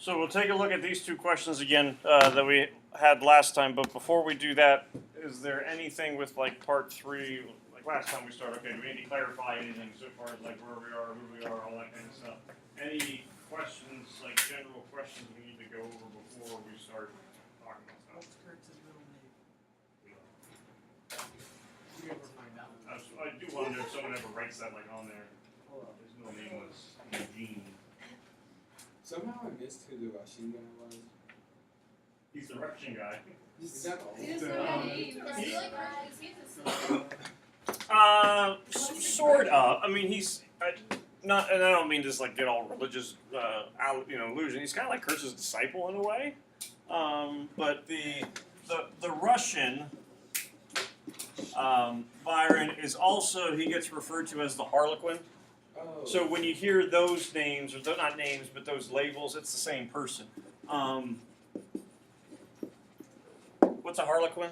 So we'll take a look at these two questions again that we had last time. But before we do that, is there anything with like part 3, like last time we started? Okay, do we need to clarify anything so far as like where we are, who we are, all that kind of stuff? Any questions, like general questions we need to go over before we start talking about stuff? What's Kurtz's middle name? You ever find out? I do wonder if someone ever writes that like on there. His middle name was Eugene. Somehow I missed who the Russian guy was. He's the Russian guy. Is that all? Sort of. I mean, he's not, and I don't mean just like get all religious, illusion. He's kind of like Kurtz's disciple in a way. But the Russian Byron is also, he gets referred to as the Harlequin. Oh. So when you hear those names, or not names, but those labels, it's the same person. What's a Harlequin?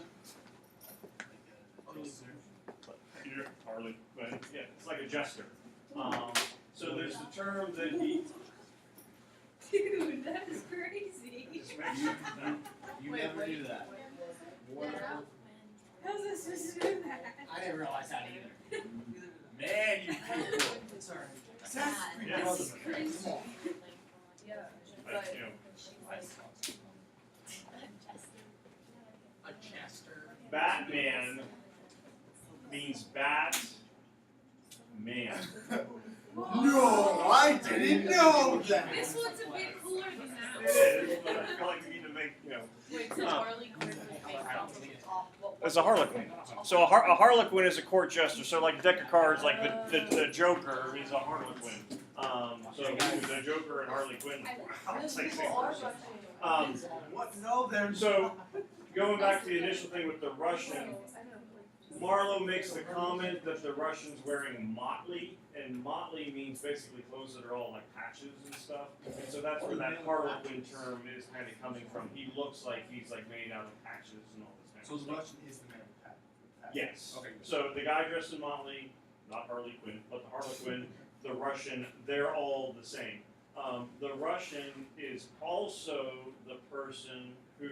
Peter Harlequin. Yeah, it's like a jester. So there's the term that he. Dude, that is crazy. You never do that. How's this supposed to do that? I didn't realize that either. Man, you people. Sorry. Yeah. That's crazy. Yeah. Like, you know, A jester. Batman means bat man. No, I didn't know that. This one's a bit cooler than that. It is, but I feel like we need to make, Wait, so Harley Quinn was based off of It's a Harlequin. So a Harlequin is a court jester. So like a deck of cards, like the Joker is a Harlequin. So the Joker and Harley Quinn. Wow, it's like same person. What? No, they're So going back to the initial thing with the Russian, Marlowe makes the comment that the Russian's wearing motley, and motley means basically clothes that are all like patches and stuff. And so that's where that Harlequin term is kind of coming from. He looks like he's like made out of patches and all this kind So of the stuff. Russian is the man with pat. Yes. Okay. So the guy dressed in motley, not Harley Quinn, but the Harlequin, the Russian, they're all the same. The Russian is also the person who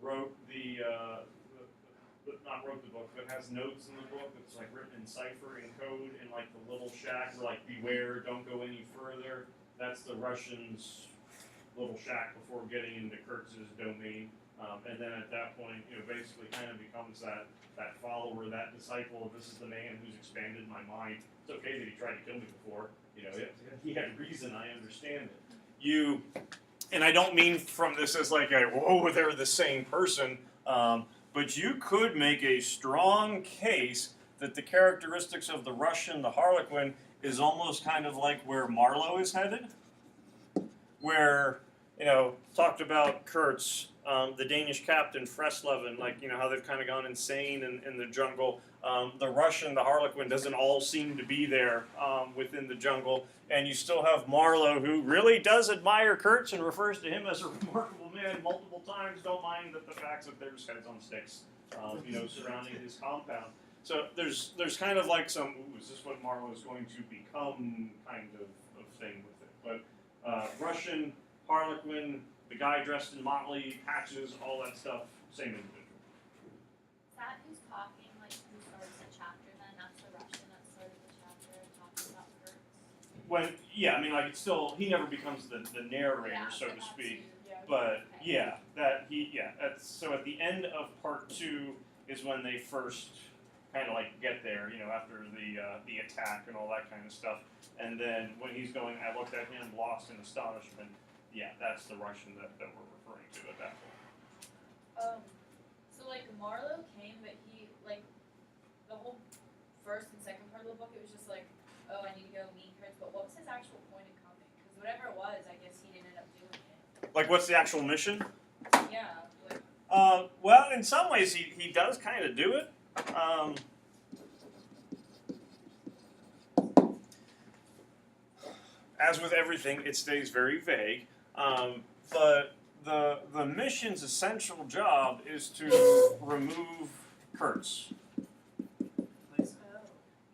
wrote not wrote the book, but has notes in the book that's like written in cipher and code in like the little shack, like beware, don't go any further. That's the Russian's little shack before getting into Kurtz's domain. And then at that point, basically kind of becomes that follower, that disciple. This is the man who's expanded my mind. It's okay that he tried to kill me before. He had reason. I understand it. And I don't mean from this as like whoa, they're the same person. But you could make a strong case that the characteristics of the Russian, the Harlequin, is almost kind of like where Marlowe is headed. Where, talked about Kurtz, the Danish captain, Fresleven, like, how they've kind of gone insane in the jungle. The Russian, the Harlequin, doesn't all seem to be there within the jungle. And you still have Marlowe, who really does admire Kurtz and refers to him as a remarkable man multiple times. Don't mind the facts that there's heads on sticks, surrounding his compound. So there's kind of like some, is this what Marlowe is going to become kind of thing with it. But Russian, Harlequin, the guy dressed in motley, patches, all that stuff, same individual. Is that who's talking, like who starts the chapter then? That's the Russian that started the chapter talking about Kurtz? It's still, he never becomes the narrator, so to speak. But that's, so at the end of part 2 is when they first kind of like get there, after the attack and all that kind of stuff. And then when he's going, I looked at him, lost in astonishment. Yeah, that's the Russian that we're referring to at that point. So like Marlowe came, but he like the whole first and second part of the book, it was just like, oh, I need to go meet Kurtz. But what was his actual point in coming? Because whatever it was, I guess he didn't end up doing it. Like, what's the actual mission? Yeah. Like, Well, in some ways, he does kind of do it. As with everything, it stays very vague. But the mission's essential job is to remove Kurtz.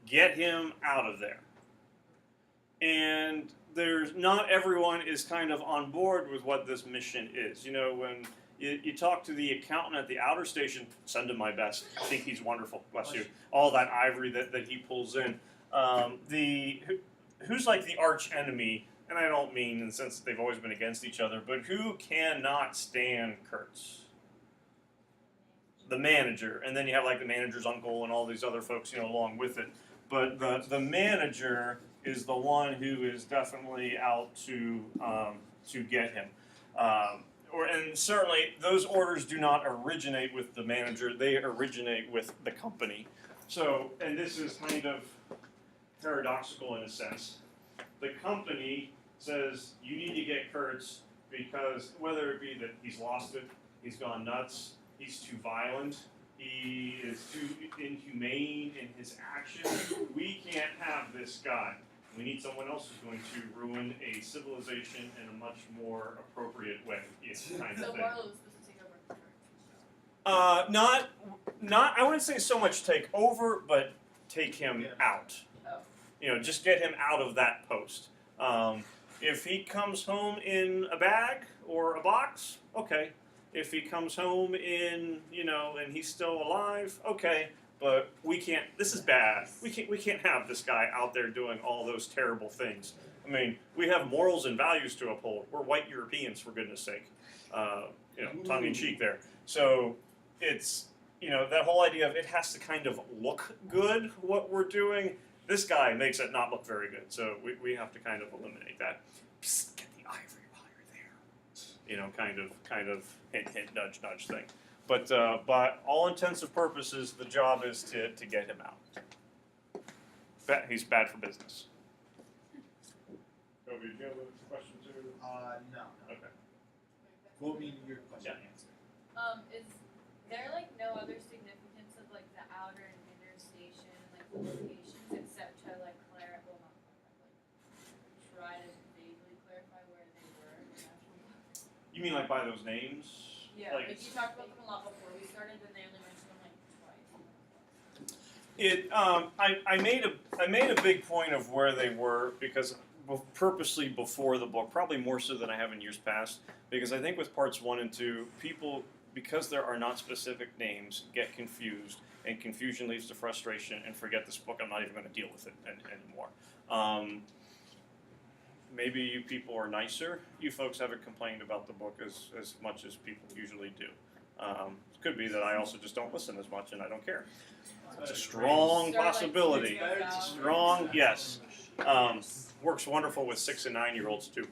Get him out of there. And there's not everyone is kind of on board with what this mission is. You know, when you talk to the accountant at the outer station, send him my best. I think he's wonderful. Bless you. All that ivory that he pulls in. Who's like the arch enemy, and I don't mean in the sense that they've always been against each other, but who cannot stand Kurtz? The manager, and then you have like the manager's uncle and all these other folks, you know, along with it. But the manager is the one who is definitely out to get him. And certainly those orders do not originate with the manager; they originate with the company. So, and this is kind of paradoxical in a sense. The company says you need to get Kurtz because whether it be that he's lost it, he's gone nuts, he's too violent, he is too inhumane in his actions, we can't have this guy. We need someone else who's going to ruin a civilization in a much more appropriate way. Kind of So thing. Marlo was supposed to take over for Kurtz. Not. I wouldn't say so much take over, but take him out. Oh. You know, just get him out of that post. If he comes home in a bag or a box, okay. If he comes home in, you know, and he's still alive, okay. But we can't. This is bad. We can't have this guy out there doing all those terrible things. I mean, we have morals and values to uphold. We're white Europeans, for goodness sake. You know, tongue in cheek there. So it's, you know, that whole idea of it has to kind of look good what we're doing. This guy makes it not look very good. So we have to kind of eliminate that. Psst, get the ivory while you're there. You know, kind of hint, hint, nudge, nudge thing. But by all intents and purposes, the job is to get him out. He's bad for business. Kobe, do you have a question too? No. Okay. What mean your question Yeah. answered? Is there like no other significance of like the outer and inner station, like the locations, except to like clarify, well, not clarify, like try to vaguely clarify where they were in the actual book? You mean like by those names? Yeah, like you talked about them a lot before we started, and they only mentioned them like twice. I made a big point of where they were because purposely before the book, probably more so than I have in years past, because I think with parts 1 and 2, people, because there are not specific names, get confused, and confusion leads to frustration, and forget this book, I'm not even going to deal with it anymore. Maybe you people are nicer. You folks haven't complained about the book as much as people usually do. It could be that I also just don't listen as much and I don't care. It's a strong possibility. Strong, yes. Works wonderful with 6 and 9-year-olds too.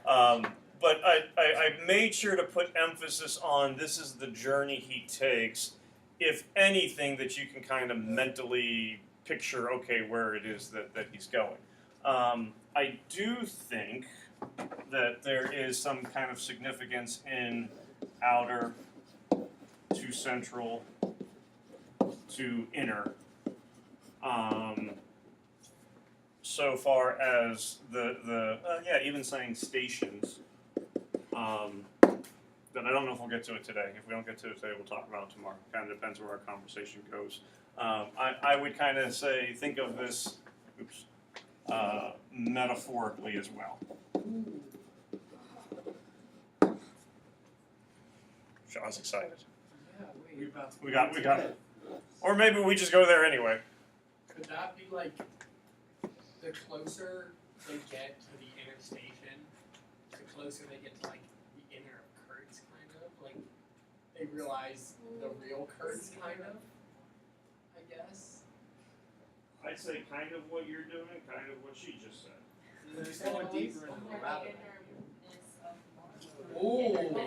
But I made sure to put emphasis on this is the journey he takes. If anything, that you can kind of mentally picture, okay, where it is that he's going. I do think that there is some kind of significance in outer to central to inner. So far as even saying stations. That I don't know if we'll get to it today. If we don't get to it today, we'll talk about it tomorrow. Kind of depends where our conversation goes. I would kind of say, think of this, metaphorically as well. Sean's excited. Yeah, wait. We got it. Or maybe we just go there anyway. Could that be like the closer they get to the inner station, the closer they get to like the inner of Kurtz, kind of like they realize the real Kurtz, kind of. I guess. I'd say kind of what you're doing, kind of what she just said. They're going deeper into the rabbit hole. hole.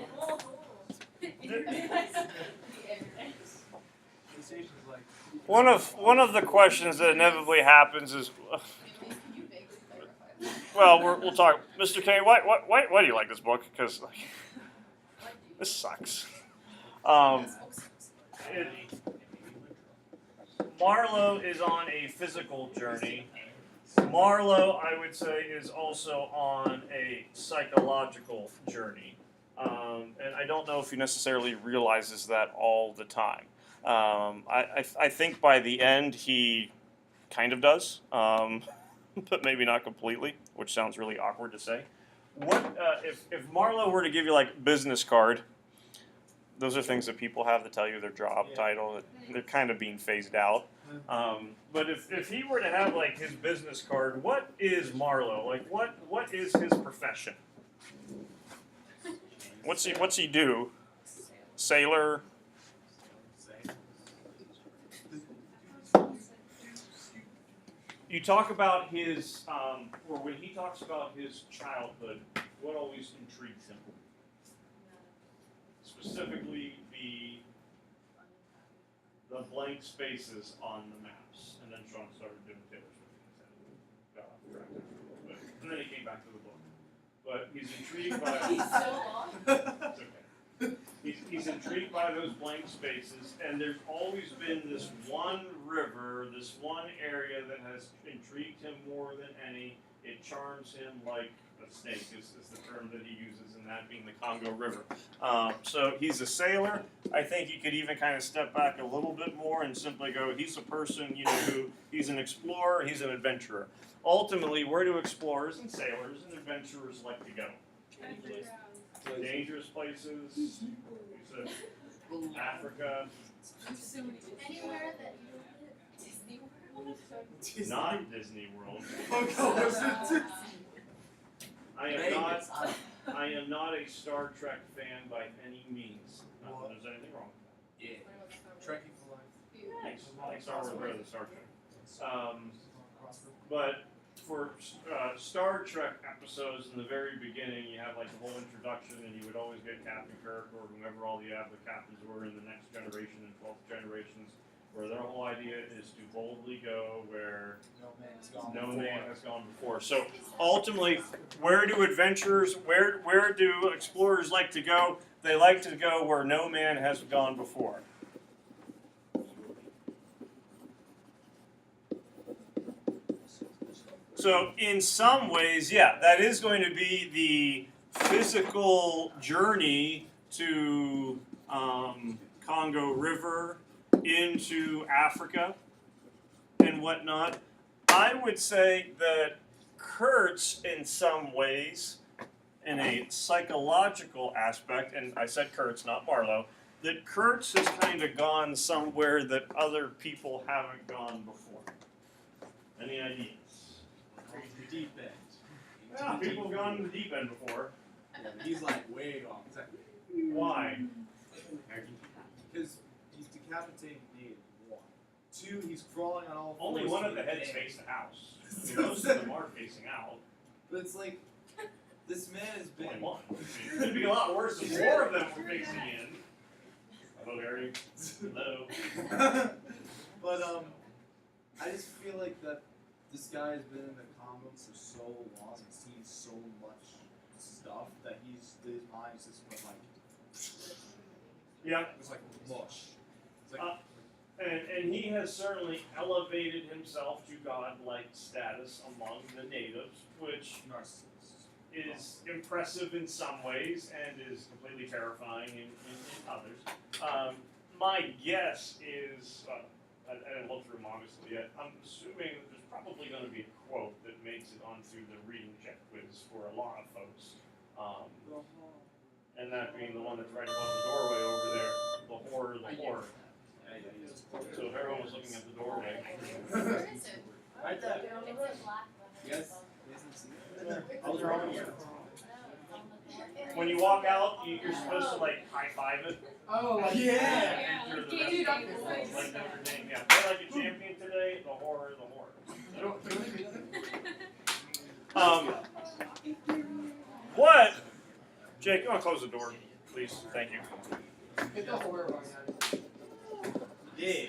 One of the questions that inevitably happens is, well, we'll talk. Mr. K, why do you like this book? Because this sucks. Marlowe is on a physical journey. Marlowe, I would say, is also on a psychological journey. And I don't know if he necessarily realizes that all the time. I think by the end he kind of does. but maybe not completely, which sounds really awkward to say. What if Marlowe were to give you like business card? Those are things that people have to tell you their job title. They're kind of being phased out. But if he were to have like his business card, what is Marlowe? Like what is his profession? What's he do? Sailor. You talk about his, or when he talks about his childhood, what always intrigues him? Specifically, the blank spaces on the maps. And then Sean started doing Taylor Swift. Got off track. And then he came back to the book. But he's intrigued by. He's so long. It's okay. He's intrigued by those blank spaces, and there's always been this one river, this one area that has intrigued him more than any. It charms him like a snake is the term that he uses, and that being the Congo River. So he's a sailor. I think you could even kind of step back a little bit more and simply go, he's a person, who he's an explorer, he's an adventurer. Ultimately, where do explorers and sailors and adventurers like to go? Dangerous places. You said Africa. Anywhere that Disney World. Not Disney World. Oh, I am not a Star Trek fan by any means. Not that there's anything wrong with Yeah. Trekking for life. that. I like Star Wars better than Star Trek. But for Star Trek episodes in the very beginning, you have like the whole introduction, and you would always get Captain Kirk or whomever all the captains were in the next generation and 12th generations, where their whole idea is to boldly go where no man has gone before. So ultimately, where do explorers like to go? They like to go where no man has gone before. So in some ways, yeah, that is going to be the physical journey to Congo River, into Africa, and whatnot. I would say that Kurtz, in some ways, in a psychological aspect, and I said Kurtz, not Marlowe, that Kurtz has kind of gone somewhere that other people haven't gone before. Any ideas? The deep end. Yeah, people have gone to the deep end before. He's like way gone. Why? Because he's decapitating Nate, one. Two, he's crawling on all fours. Only one of the heads face the house. I mean, most of them are facing out. But it's like, this man has been. Only one. It could be a lot worse if more of them were facing in. Hello, Harry. Hello. But I just feel like that this guy has been in the Congo for so long and seen so much stuff that his mind's just been like. Yeah. It's like mush. It's like, And he has certainly elevated himself to godlike status among the natives, which narcissist. is impressive in some ways and is completely terrifying in others. My guess is, I didn't look through them obviously yet, I'm assuming that there's probably going to be a quote that makes it onto the reading check quiz for a lot of folks. And that being the one that's right above the doorway over there, the horror, the horror. So if everyone was looking at the doorway. Where is it? Right there. It's in black. Yes. Those are all here. When you walk out, you're supposed to like high five it. Oh, like Yeah. Enter the Dude, restaurant. I'm Like so Notre Dame, yeah. Play like a champion today, the horror, the horror. What? Jake, you want to close the door, please? Thank you. Get the horror one out. Yeah.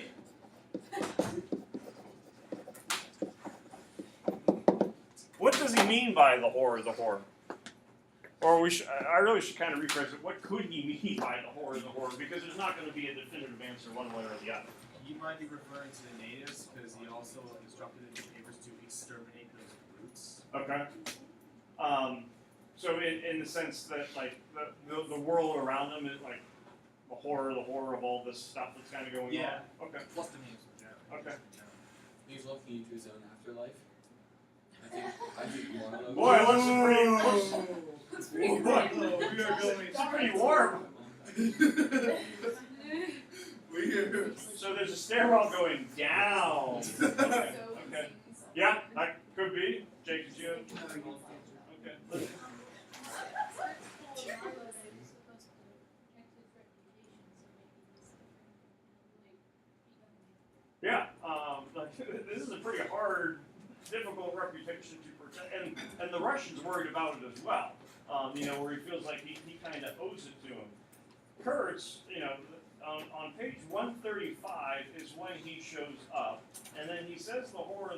What does he mean by the horror, the horror? Or I really should kind of rephrase it. What could he mean by the horror, the horror? Because there's not going to be a definitive answer one way or the other. He might be referring to the natives because he also instructed in his papers to exterminate those brutes. Okay. So in the sense that like the world around him is like the horror of all this stuff that's kind of going Yeah. on. Okay. Plus the names in general. Okay. He's looking into his own afterlife. I think Marlo. Boy, it looks pretty. Looks pretty Boy, great. we are going. It's pretty warm. Weird. So there's a stairwell going down. So Okay. easy. Yeah, that could be. Jake, did you? Okay. Yeah, this is a pretty hard, difficult reputation to protect, and the Russians worried about it as well. Where he feels like he kind of owes it to him. Kurtz, on page 135 is when he shows up, and then he says the horror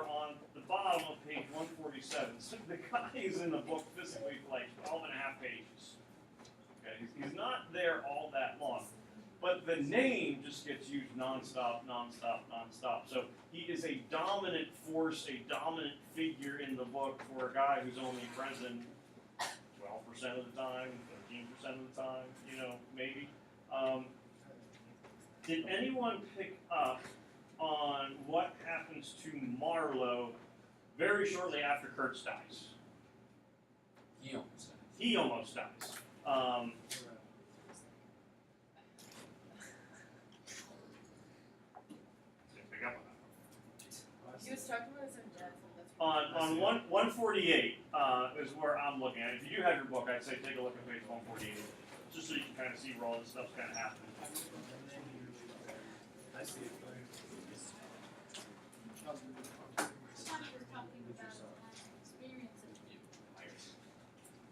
on the bottom of page 147. So the guy is in the book physically for like 12 and a half pages. Okay, he's not there all that long. But the name just gets used nonstop. So he is a dominant force, a dominant figure in the book for a guy who's only present 12% of the time, 13% of the time, maybe. Did anyone pick up on what happens to Marlowe very shortly after Kurtz dies? He almost died. He almost dies. Didn't pick up on that. He was talking about his own death, and that's On 148 is where I'm looking at. If you do have your book, I'd say take a look at page 148, just so you can kind of see where all this stuff's kind of happening. I see it.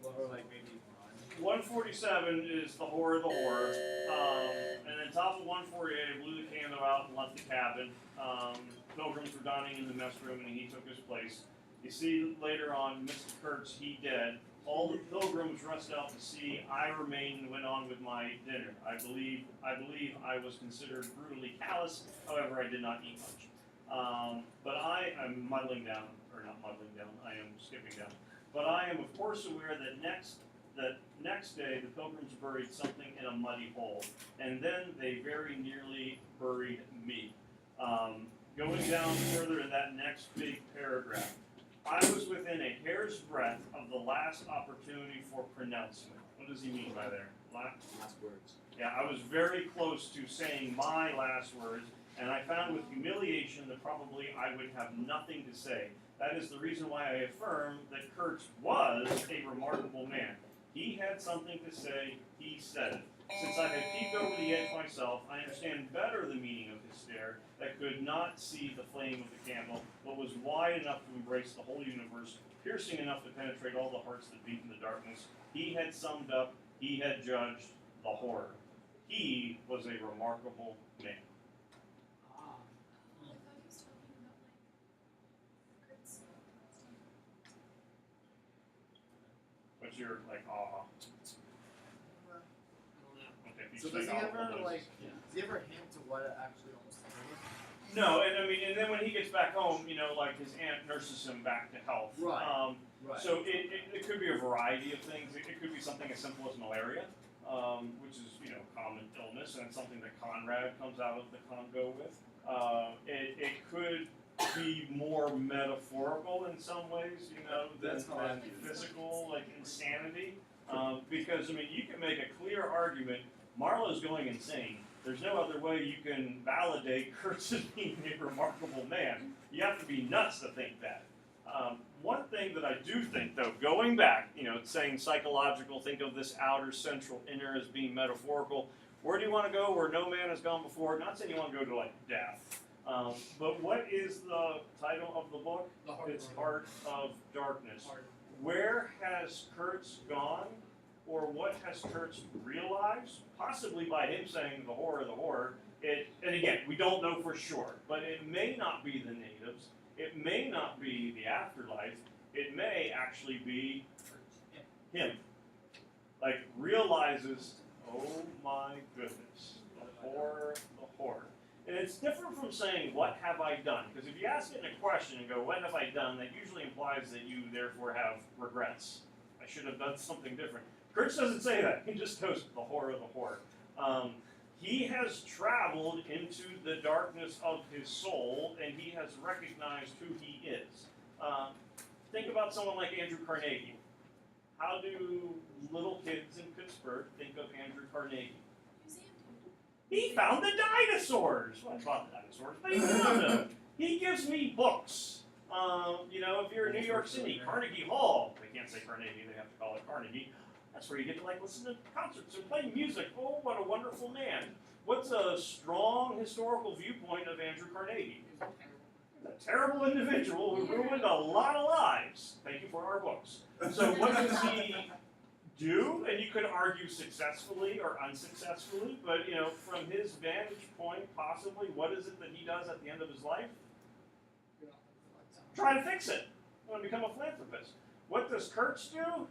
Or like maybe 147 is the horror of the horror, and then top of 148, I blew the candle out and left the cabin. Pilgrims were dining in the mess room, and he took his place. You see later on, Mr. Kurtz, he dead. All the pilgrims rushed out to sea. I remained and went on with my dinner. I believe I was considered brutally callous. However, I did not eat much. But I'm muddling down, or not muddling down. I am skipping down. But I am of course aware that next day the pilgrims buried something in a muddy hole, and then they very nearly buried me. Going down further in that next big paragraph, I was within a hair's breadth of the last opportunity for pronouncement. What does he mean by there? Last words. Yeah, I was very close to saying my last words, and I found with humiliation that probably I would have nothing to say. That is the reason why I affirm that Kurtz was a remarkable man. He had something to say, he said it. Since I had peeked over the edge myself, I understand better the meaning of his stare that could not see the flame of the candle, but was wide enough to embrace the whole universe, piercing enough to penetrate all the hearts that beat in the darkness. He had summed up, he had judged the horror. He was a remarkable man. What's your, Okay, if you So say does he aha, ever what like? is- Does he ever hint to what it actually almost happened? No, and then when he gets back home, his aunt nurses him back to health. Right. Right. So it could be a variety of things. It could be something as simple as malaria, which is common illness, and it's something that Conrad comes out of the Congo with. It could be more metaphorical in some ways, That's how I than view it. physical, like insanity. Because you can make a clear argument. Marlowe's going insane. There's no other way you can validate Kurtz as being a remarkable man. You have to be nuts to think that. One thing that I do think, though, going back, saying psychological, think of this outer, central, inner as being metaphorical. Where do you want to go where no man has gone before? Not saying you want to go to, death. But what is the title of the book? It's Heart of Darkness. Where has Kurtz gone? Or what has Kurtz realized? Possibly by him saying the horror. And again, we don't know for sure, but it may not be the natives. It may not be the afterlife. It may actually be him. Realizes, oh my goodness, the horror. And it's different from saying, what have I done? Because if you ask it in a question and go, what have I done? That usually implies that you therefore have regrets. I should have done something different. Kurtz doesn't say that. He just goes, the horror. He has traveled into the darkness of his soul, and he has recognized who he is. think about someone like Andrew Carnegie. How do little kids in Pittsburgh think of Andrew Carnegie? He found the dinosaurs. Well, I bought the dinosaurs, but he found them. He gives me books. You know, if you're in New York City, Carnegie Hall. They can't say Carnegie; they have to call it Carnegie. That's where you get to like listen to concerts and play music. Oh, what a wonderful man! What's a strong historical viewpoint of Andrew Carnegie? A terrible individual who ruined a lot of lives. Thank you for our books. So what does he do? And you could argue successfully or unsuccessfully, but you know, from his vantage point, possibly, what is it that he does at the end of his life? Try to fix it. I want to become a philanthropist. What does Kurtz do?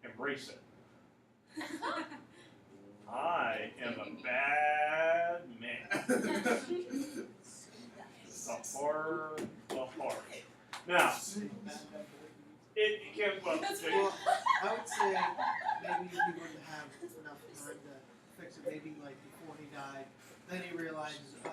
Embrace it. I am a bad man. The horror. Now, it can, well, Well, I would say maybe he wouldn't have enough time to fix it. Maybe like before he died, then he realizes, the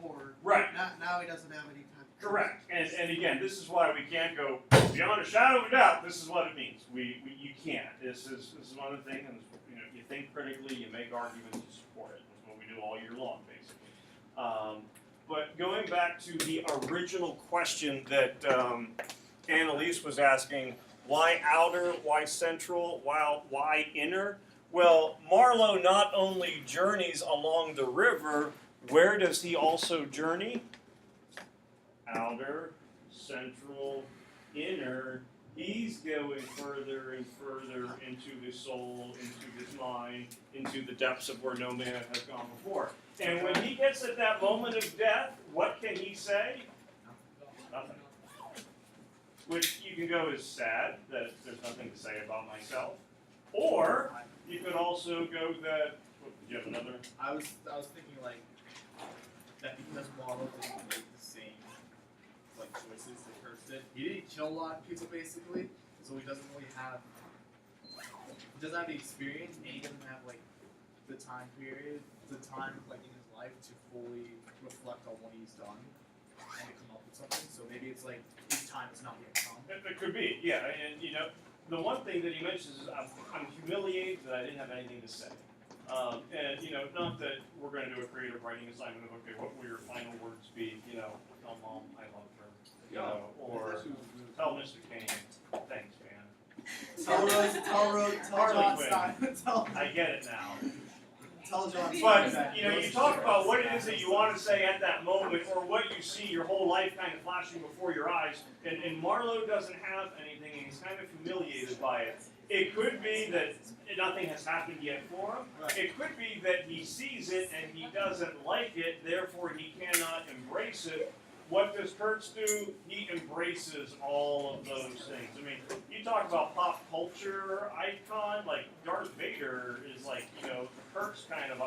horror. right, Now he doesn't have any time. To correct. And again, this is why we can't go beyond a shadow of a doubt. This is what it means. You can't. This is one of the things. And you know, you think critically, you make arguments to support it. That's what we do all year long, basically. But going back to the original question that Annalise was asking, why outer, why central, why inner? Well, Marlowe not only journeys along the river, where does he also journey? Outer, central, inner. He's going further and further into his soul, into his mind, into the depths of where no man has gone before. And when he gets at that moment of death, what can he say? Nothing. Which you can go as sad, that there's nothing to say about myself. Or you could also go that, did you have another? I was thinking like that because Marlowe didn't make the same like choices that Kurtz did. He didn't kill a lot of people basically, so he doesn't really have the experience, and he doesn't have like the time period, the time like in his life to fully reflect on what he's done and to come up with something. So maybe it's like his time has not yet come. It could be, yeah. And you know, the one thing that he mentions is I'm humiliated that I didn't have anything to say. And you know, not that we're going to do a creative writing assignment of okay, what will your final words be? You know, tell Mom I love her. You know, or tell Mr. Kane, thanks, man. Tell Harley John Quinn. Stein. I get it now. Tell John But Stein. you know, you talk about what it is that you want to say at that moment, or what you see your whole life kind of flashing before your eyes. And Marlowe doesn't have anything, and he's kind of humiliated by it. It could be that nothing has happened yet for him. Right. It could be that he sees it and he doesn't like it, therefore he cannot embrace it. What does Kurtz do? He embraces all of those things. I mean, you talk about pop culture icon, like Darth Vader is like, you know, Kurtz kind of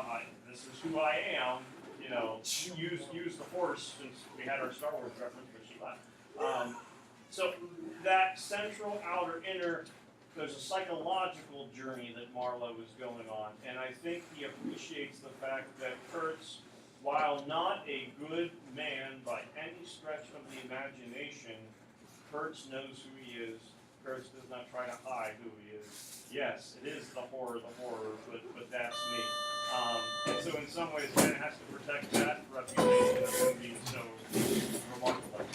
this is who I am, you know, use the Force, since we had our Star Wars reference, but she left. So that central, outer, inner, there's a psychological journey that Marlowe is going on, and I think he appreciates the fact that Kurtz, while not a good man by any stretch of the imagination, Kurtz knows who he is. Kurtz does not try to hide who he is. Yes, it is the horror, but that's me. And so in some ways, man has to protect that reputation of him being so remarkable.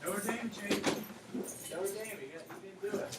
Notre Dame, Jake. Notre Dame, you didn't do it.